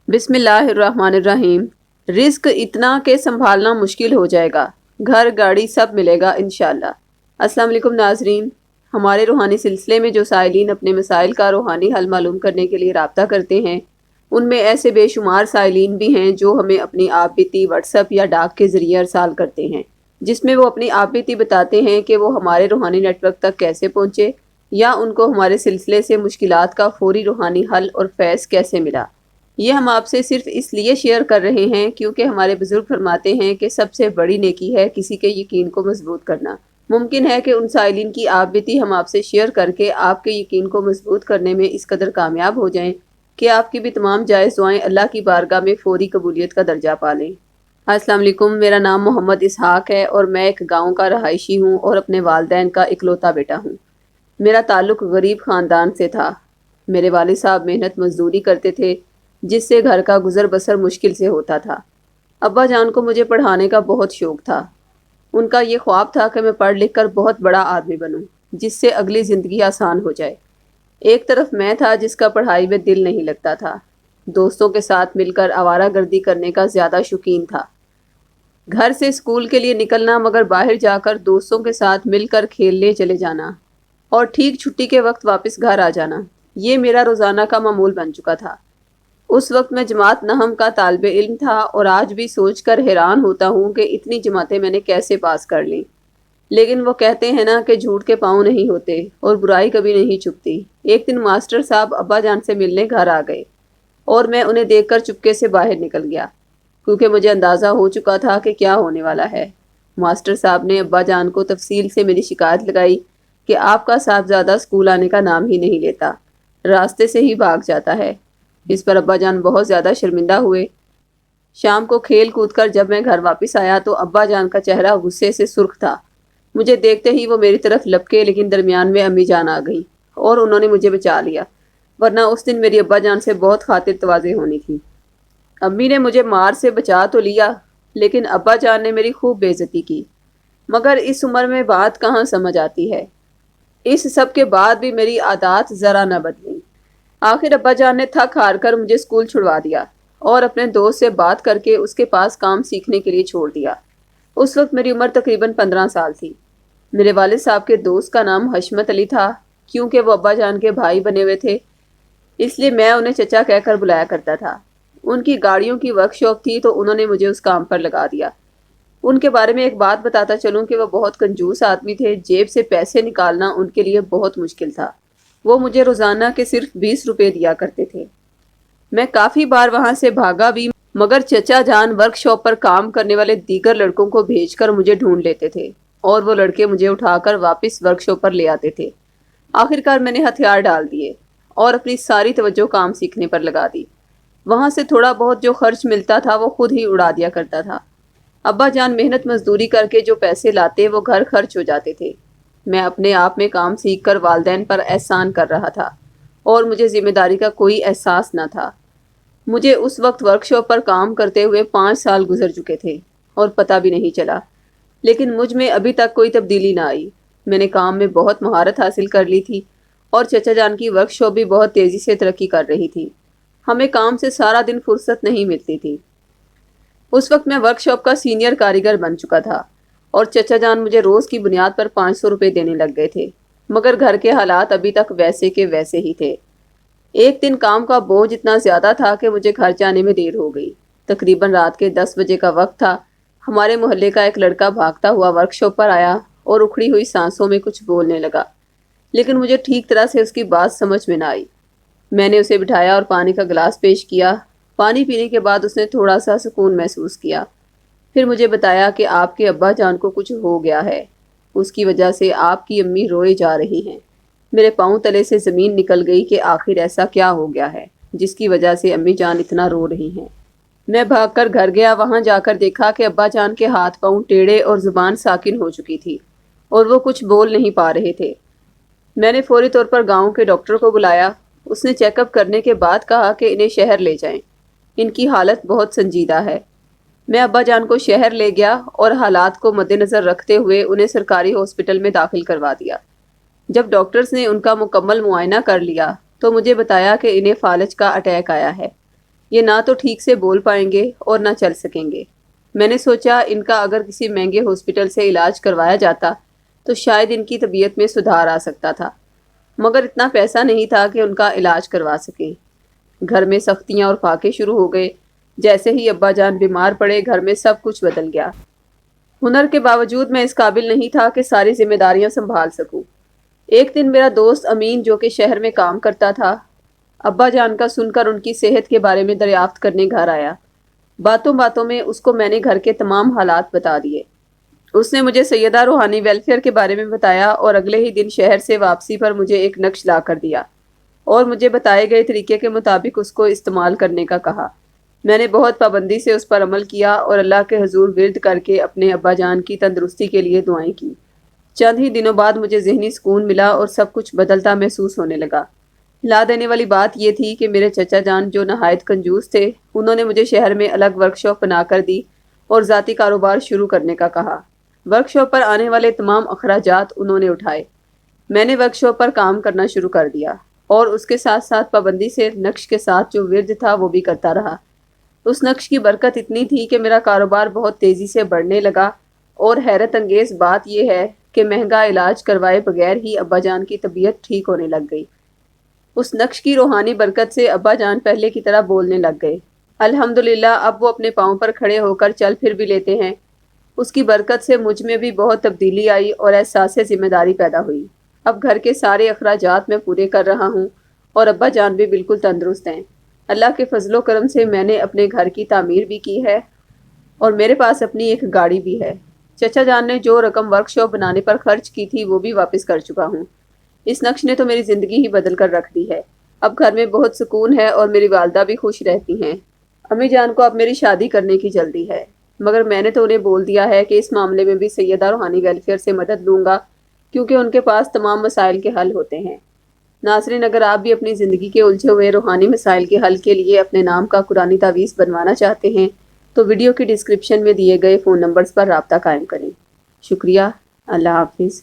بسم اللہ الرحمن الرحیم۔ رزق اتنا کہ سنبھالنا مشکل ہو جائے گا، گھر گاڑی سب ملے گا انشاءاللہ۔ السلام علیکم ناظرین، ہمارے روحانی سلسلے میں جو سائلین اپنے مسائل کا روحانی حل معلوم کرنے کے لیے رابطہ کرتے ہیں، ان میں ایسے بے شمار سائلین بھی ہیں جو ہمیں اپنی آپ بیتی واٹس ایپ یا ڈاک کے ذریعے ارسال کرتے ہیں، جس میں وہ اپنی آپ بیتی بتاتے ہیں کہ وہ ہمارے روحانی نیٹ ورک تک کیسے پہنچے یا ان کو ہمارے سلسلے سے مشکلات کا فوری روحانی حل اور فیض کیسے ملا۔ یہ ہم آپ سے صرف اس لیے شیئر کر رہے ہیں کیونکہ ہمارے بزرگ فرماتے ہیں کہ سب سے بڑی نیکی ہے کسی کے یقین کو مضبوط کرنا۔ ممکن ہے کہ ان سائلین کی آپ بیتی ہم آپ سے شیئر کر کے آپ کے یقین کو مضبوط کرنے میں اس قدر کامیاب ہو جائیں کہ آپ کی بھی تمام جائز دعائیں اللہ کی بارگاہ میں فوری قبولیت کا درجہ پا لیں۔ السلام علیکم، میرا نام محمد اسحاق ہے اور میں ایک گاؤں کا رہائشی ہوں اور اپنے والدین کا اکلوتا بیٹا ہوں۔ میرا تعلق غریب خاندان سے تھا۔ میرے والد صاحب محنت مزدوری کرتے تھے جس سے گھر کا گزر بسر مشکل سے ہوتا تھا۔ ابا جان کو مجھے پڑھانے کا بہت شوق تھا۔ ان کا یہ خواب تھا کہ میں پڑھ لکھ کر بہت بڑا آدمی بنوں جس سے اگلی زندگی آسان ہو جائے۔ ایک طرف میں تھا جس کا پڑھائی میں دل نہیں لگتا تھا، دوستوں کے ساتھ مل کر آوارہ گردی کرنے کا زیادہ شوقین تھا۔ گھر سے اسکول کے لیے نکلنا مگر باہر جا کر دوستوں کے ساتھ مل کر کھیلنے چلے جانا اور ٹھیک چھٹی کے وقت واپس گھر آ جانا، یہ میرا روزانہ کا معمول بن چکا تھا۔ اس وقت میں جماعت نہم کا طالب علم تھا اور آج بھی سوچ کر حیران ہوتا ہوں کہ اتنی جماعتیں میں نے کیسے پاس کر لیں۔ لیکن وہ کہتے ہیں نا کہ جھوٹ کے پاؤں نہیں ہوتے اور برائی کبھی نہیں چھپتی۔ ایک دن ماسٹر صاحب ابا جان سے ملنے گھر آ گئے اور میں انہیں دیکھ کر چپکے سے باہر نکل گیا کیونکہ مجھے اندازہ ہو چکا تھا کہ کیا ہونے والا ہے۔ ماسٹر صاحب نے ابا جان کو تفصیل سے میری شکایت لگائی کہ آپ کا صاحبزادہ اسکول آنے کا نام ہی نہیں لیتا، راستے سے ہی بھاگ جاتا ہے۔ اس پر ابا جان بہت زیادہ شرمندہ ہوئے۔ شام کو کھیل کود کر جب میں گھر واپس آیا تو ابا جان کا چہرہ غصے سے سرخ تھا۔ مجھے دیکھتے ہی وہ میری طرف لپکے، لیکن درمیان میں امی جان آ گئی اور انہوں نے مجھے بچا لیا، ورنہ اس دن میری ابا جان سے بہت خاطر تواضع ہونی تھی۔ امی نے مجھے مار سے بچا تو لیا لیکن ابا جان نے میری خوب بے عزتی کی، مگر اس عمر میں بات کہاں سمجھ آتی ہے۔ اس سب کے بعد بھی میری عادات ذرا نہ بدلیں۔ آخر ابا جان نے تھک ہار کر مجھے اسکول چھڑوا دیا اور اپنے دوست سے بات کر کے اس کے پاس کام سیکھنے کے لیے چھوڑ دیا۔ اس وقت میری عمر تقریباً 15 سال تھی۔ میرے والد صاحب کے دوست کا نام حشمت علی تھا، کیونکہ وہ ابا جان کے بھائی بنے ہوئے تھے اس لیے میں انہیں چچا کہہ کر بلایا کرتا تھا۔ ان کی گاڑیوں کی ورک شاپ تھی تو انہوں نے مجھے اس کام پر لگا دیا۔ ان کے بارے میں ایک بات بتاتا چلوں کہ وہ بہت کنجوس آدمی تھے، جیب سے پیسے نکالنا ان کے لیے بہت مشکل تھا۔ وہ مجھے روزانہ کے صرف 20 روپے دیا کرتے تھے۔ میں کافی بار وہاں سے بھاگا بھی، مگر چچا جان ورک شاپ پر کام کرنے والے دیگر لڑکوں کو بھیج کر مجھے ڈھونڈ لیتے تھے اور وہ لڑکے مجھے اٹھا کر واپس ورک شاپ پر لے آتے تھے۔ آخرکار میں نے ہتھیار ڈال دیے اور اپنی ساری توجہ کام سیکھنے پر لگا دی۔ وہاں سے تھوڑا بہت جو خرچ ملتا تھا وہ خود ہی اڑا دیا کرتا تھا۔ ابا جان محنت مزدوری کر کے جو پیسے لاتے وہ گھر خرچ ہو جاتے تھے۔ میں اپنے آپ میں کام سیکھ کر والدین پر احسان کر رہا تھا اور مجھے ذمہ داری کا کوئی احساس نہ تھا۔ مجھے اس وقت ورک شاپ پر کام کرتے ہوئے 5 سال گزر چکے تھے اور پتہ بھی نہیں چلا، لیکن مجھ میں ابھی تک کوئی تبدیلی نہ آئی۔ میں نے کام میں بہت مہارت حاصل کر لی تھی اور چچا جان کی ورک شاپ بھی بہت تیزی سے ترقی کر رہی تھی۔ ہمیں کام سے سارا دن فرصت نہیں ملتی تھی۔ اس وقت میں ورک شاپ کا سینئر کاریگر بن چکا تھا اور چچا جان مجھے روز کی بنیاد پر 500 روپے دینے لگ گئے تھے، مگر گھر کے حالات ابھی تک ویسے کے ویسے ہی تھے۔ ایک دن کام کا بوجھ اتنا زیادہ تھا کہ مجھے گھر جانے میں دیر ہو گئی۔ تقریباً رات کے 10 بجے کا وقت تھا۔ ہمارے محلے کا ایک لڑکا بھاگتا ہوا ورک شاپ پر آیا اور اکھڑی ہوئی سانسوں میں کچھ بولنے لگا، لیکن مجھے ٹھیک طرح سے اس کی بات سمجھ میں نہ آئی۔ میں نے اسے بٹھایا اور پانی کا گلاس پیش کیا۔ پانی پینے کے بعد اس نے تھوڑا سا سکون محسوس کیا۔ پھر مجھے بتایا کہ آپ کے ابا جان کو کچھ ہو گیا ہے، اس کی وجہ سے آپ کی امی روئے جا رہی ہیں۔ میرے پاؤں تلے سے زمین نکل گئی کہ آخر ایسا کیا ہو گیا ہے جس کی وجہ سے امی جان اتنا رو رہی ہیں۔ میں بھاگ کر گھر گیا۔ وہاں جا کر دیکھا کہ ابا جان کے ہاتھ پاؤں ٹیڑھے اور زبان ساکن ہو چکی تھی اور وہ کچھ بول نہیں پا رہے تھے۔ میں نے فوری طور پر گاؤں کے ڈاکٹر کو بلایا۔ اس نے چیک اپ کرنے کے بعد کہا کہ انہیں شہر لے جائیں، ان کی حالت بہت سنجیدہ ہے۔ میں ابا جان کو شہر لے گیا اور حالات کو مد نظر رکھتے ہوئے انہیں سرکاری ہاسپٹل میں داخل کروا دیا۔ جب ڈاکٹرز نے ان کا مکمل معائنہ کر لیا تو مجھے بتایا کہ انہیں فالج کا اٹیک آیا ہے۔ یہ نہ تو ٹھیک سے بول پائیں گے اور نہ چل سکیں گے۔ میں نے سوچا ان کا اگر کسی مہنگے ہاسپٹل سے علاج کروایا جاتا تو شاید ان کی طبیعت میں سدھار آ سکتا تھا، مگر اتنا پیسہ نہیں تھا کہ ان کا علاج کروا سکیں۔ گھر میں سختیاں اور فاقے شروع ہو گئے۔ جیسے ہی ابا جان بیمار پڑے گھر میں سب کچھ بدل گیا۔ ہنر کے باوجود میں اس قابل نہیں تھا کہ ساری ذمہ داریاں سنبھال سکوں۔ ایک دن میرا دوست امین جو کہ شہر میں کام کرتا تھا، ابا جان کا سن کر ان کی صحت کے بارے میں دریافت کرنے گھر آیا۔ باتوں باتوں میں اس کو میں نے گھر کے تمام حالات بتا دیے۔ اس نے مجھے سیدہ روحانی ویلفیئر کے بارے میں بتایا اور اگلے ہی دن شہر سے واپسی پر مجھے ایک نقش لا کر دیا اور مجھے بتائے گئے طریقے کے مطابق اس کو استعمال کرنے کا کہا۔ میں نے بہت پابندی سے اس پر عمل کیا اور اللہ کے حضور ورد کر کے اپنے ابا جان کی تندرستی کے لیے دعائیں کی۔ چند ہی دنوں بعد مجھے ذہنی سکون ملا اور سب کچھ بدلتا محسوس ہونے لگا۔ ہلا دینے والی بات یہ تھی کہ میرے چچا جان جو نہایت کنجوس تھے، انہوں نے مجھے شہر میں الگ ورکشاپ بنا کر دی اور ذاتی کاروبار شروع کرنے کا کہا۔ ورکشاپ پر آنے والے تمام اخراجات انہوں نے اٹھائے۔ میں نے ورکشاپ پر کام کرنا شروع کر دیا اور اس کے ساتھ ساتھ پابندی سے نقش کے ساتھ جو ورد تھا وہ بھی کرتا رہا۔ اس نقش کی برکت اتنی تھی کہ میرا کاروبار بہت تیزی سے بڑھنے لگا، اور حیرت انگیز بات یہ ہے کہ مہنگا علاج کروائے بغیر ہی ابا جان کی طبیعت ٹھیک ہونے لگ گئی۔ اس نقش کی روحانی برکت سے ابا جان پہلے کی طرح بولنے لگ گئے۔ الحمدللہ اب وہ اپنے پاؤں پر کھڑے ہو کر چل پھر بھی لیتے ہیں۔ اس کی برکت سے مجھ میں بھی بہت تبدیلی آئی اور احساس ذمہ داری پیدا ہوئی۔ اب گھر کے سارے اخراجات میں پورے کر رہا ہوں اور ابا جان بھی بالکل تندرست ہیں۔ اللہ کے فضل و کرم سے میں نے اپنے گھر کی تعمیر بھی کی ہے اور میرے پاس اپنی ایک گاڑی بھی ہے۔ چچا جان نے جو رقم ورک شاپ بنانے پر خرچ کی تھی وہ بھی واپس کر چکا ہوں۔ اس نقش نے تو میری زندگی ہی بدل کر رکھ دی ہے۔ اب گھر میں بہت سکون ہے اور میری والدہ بھی خوش رہتی ہیں۔ امی جان کو اب میری شادی کرنے کی جلدی ہے، مگر میں نے تو انہیں بول دیا ہے کہ اس معاملے میں بھی سیدہ روحانی ویلفیئر سے مدد لوں گا، کیونکہ ان کے پاس تمام مسائل کے حل ہوتے ہیں۔ ناظرین، اگر آپ بھی اپنی زندگی کے الجھے ہوئے روحانی مسائل کے حل کے لیے اپنے نام کا قرآنی تعویذ بنوانا چاہتے ہیں تو ویڈیو کی ڈسکرپشن میں دیے گئے فون نمبرز پر رابطہ قائم کریں۔ شکریہ۔ اللہ حافظ۔